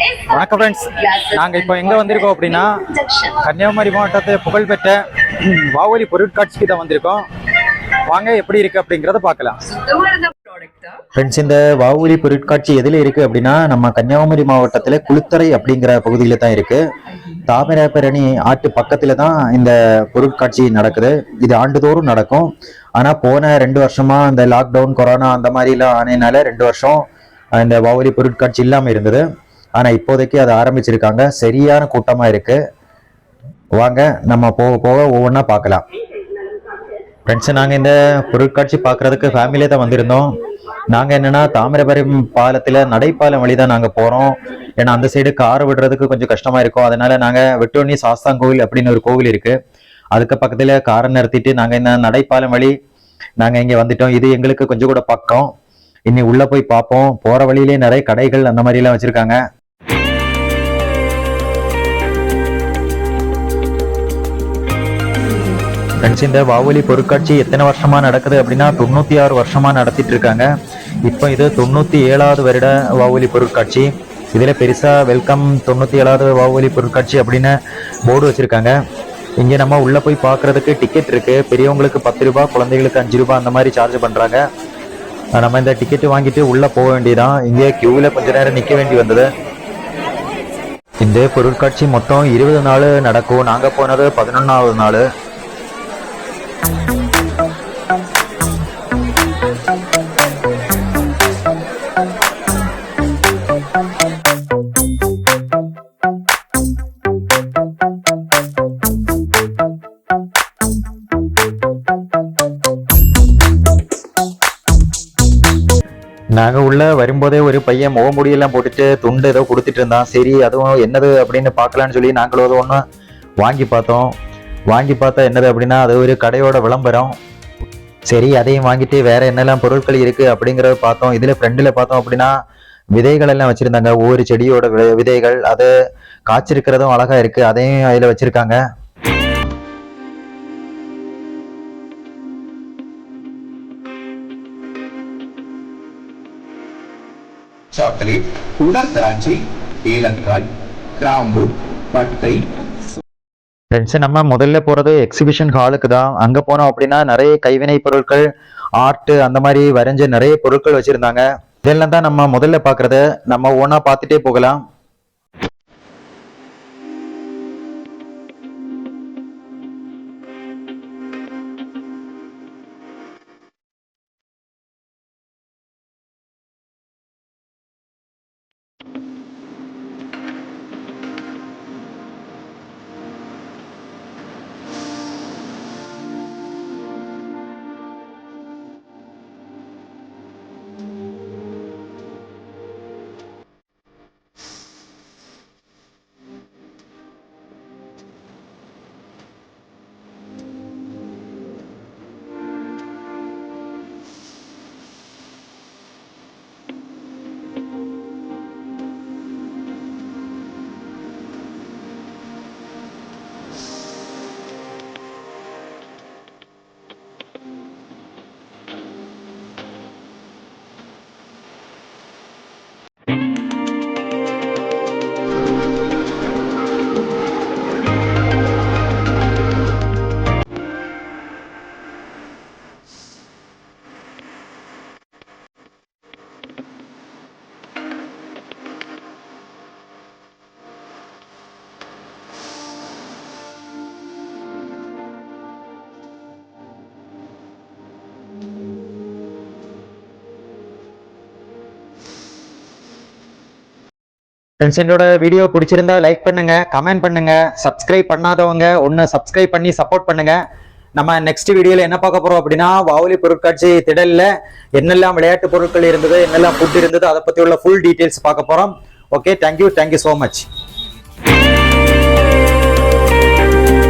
வணக்கம் ஃப்ரெண்ட்ஸ், நாங்கள் இப்போ எங்கே வந்திருக்கோம் அப்படின்னா கன்னியாகுமரி மாவட்டத்தை புகழ்பெற்ற வாவொலி பொருட்காட்சிக்கு தான் வந்திருக்கோம். வாங்க எப்படி இருக்கு அப்படிங்கிறத பார்க்கலாம். ஃப்ரெண்ட்ஸ், இந்த வாவொலி பொருட்காட்சி எதில் இருக்கு அப்படின்னா நம்ம கன்னியாகுமரி மாவட்டத்தில் குளித்தரை அப்படிங்கிற பகுதியில் தான் இருக்கு. தாமிரபரணி ஆட்டு பக்கத்துல தான் இந்த பொருட்காட்சி நடக்குது. இது ஆண்டுதோறும் நடக்கும். ஆனா போன 2 வருஷமா இந்த லாக்டவுன் கொரோனா அந்த மாதிரிலாம் ஆனதுனால 2 வருஷம் இந்த வாவொலி பொருட்காட்சி இல்லாம இருந்தது. ஆனா இப்போதைக்கு அதை ஆரம்பிச்சிருக்காங்க. சரியான கூட்டமா இருக்கு. வாங்க நம்ம போக போக ஒவ்வொன்றா பார்க்கலாம். ஃப்ரெண்ட்ஸ், நாங்கள் இந்த பொருட்காட்சி பார்க்கறதுக்கு ஃபேமிலியே தான் வந்திருந்தோம். நாங்கள் என்னன்னா தாமிரபரணி பாலத்தில் நடைப்பாலம் வழி தான் நாங்கள் போகிறோம். ஏன்னா அந்த சைடு கார் விடுறதுக்கு கொஞ்சம் கஷ்டமா இருக்கும். அதனால நாங்கள் வெட்டோனி சாஸ்தாங்கோவில் அப்படின்னு ஒரு கோவில் இருக்கு, அதுக்கு பக்கத்தில் காரை நிறுத்திட்டு நாங்கள் இந்த நடைப்பாலம் வழி நாங்கள் இங்கே வந்துட்டோம். இது எங்களுக்கு கொஞ்சம் கூட பக்கம். இனி உள்ள போய் பார்ப்போம். போற வழியிலே நிறைய கடைகள் அந்த மாதிரி எல்லாம் வச்சிருக்காங்க. இந்த வாவொலி பொருட்காட்சி எத்தனை வருஷமா நடக்குது அப்படின்னா 96 வருஷமா நடத்திட்டு இருக்காங்க. இப்போ இது 97வது வருட வாவொலி பொருட்காட்சி. இதுல பெருசா வெல்கம் 97வது வாவொலி பொருட்காட்சி அப்படின்னு போர்டு வச்சிருக்காங்க. இங்க நம்ம உள்ள போய் பார்க்கறதுக்கு டிக்கெட் இருக்கு. பெரியவங்களுக்கு 10 ரூபாய், குழந்தைகளுக்கு 5 ரூபாய் அந்த மாதிரி சார்ஜ் பண்றாங்க. நம்ம இந்த டிக்கெட் வாங்கிட்டு உள்ள போக வேண்டியதான். இங்கே கியூல கொஞ்ச நேரம் நிக்க வேண்டி வந்தது. இந்த பொருட்காட்சி மொத்தம் 20 நாள் நடக்கும். நாங்க போனது 11வது நாள். நாங்க உள்ள வரும்போதே ஒரு பையன் முகமுடியெல்லாம் போட்டுட்டு துண்டு ஏதோ கொடுத்துட்டு இருந்தான். சரி, அதுவும் என்னது அப்படின்னு பார்க்கலான்னு சொல்லி நாங்களும் அது ஒன்று வாங்கி பார்த்தோம். வாங்கி பார்த்தா என்னது அப்படின்னா அது ஒரு கடையோட விளம்பரம். சரி, அதையும் வாங்கிட்டு வேற என்னெல்லாம் பொருட்கள் இருக்கு அப்படிங்கறத பார்த்தோம். இதுல ஃப்ரெண்ட்ல பார்த்தோம் அப்படின்னா விதைகள் எல்லாம் வச்சிருந்தாங்க. ஒவ்வொரு செடியோட விதைகள், அது காய்ச்சிருக்கிறதும் அழகா இருக்கு, அதையும் அதுல வச்சிருக்காங்க. சாக்லேட், உலர்திராட்சை, ஏலக்காய், கிராம்பு, பட்டை. நம்ம முதல்ல போறது எக்ஸிபிஷன் ஹாலுக்கு தான். அங்க போனோம் அப்படின்னா நிறைய கைவினை பொருட்கள், ஆர்ட் அந்த மாதிரி வரைஞ்ச நிறைய பொருட்கள் வச்சிருந்தாங்க. இதெல்லாம் தான் நம்ம முதல்ல பாக்குறது. நம்ம ஒவ்வொன்னா பார்த்துட்டே போகலாம். ஃப்ரெண்ட்ஸ், என்னோட வீடியோ பிடிச்சிருந்தா லைக் பண்ணுங்க, கமெண்ட் பண்ணுங்க. சப்ஸ்கிரைப் பண்ணாதவங்க ஒன்று சப்ஸ்கிரைப் பண்ணி சப்போர்ட் பண்ணுங்க. நம்ம நெக்ஸ்ட் வீடியோல என்ன பார்க்க போறோம் அப்படின்னா வாவொலி பொருட்காட்சி திடல்ல என்னெல்லாம் விளையாட்டு பொருட்கள் இருந்தது, என்னெல்லாம் ஃபுட் இருந்தது, அதை பத்தி உள்ள ஃபுல் டீடைல்ஸ் பார்க்க போறோம். Okay, thank you so much.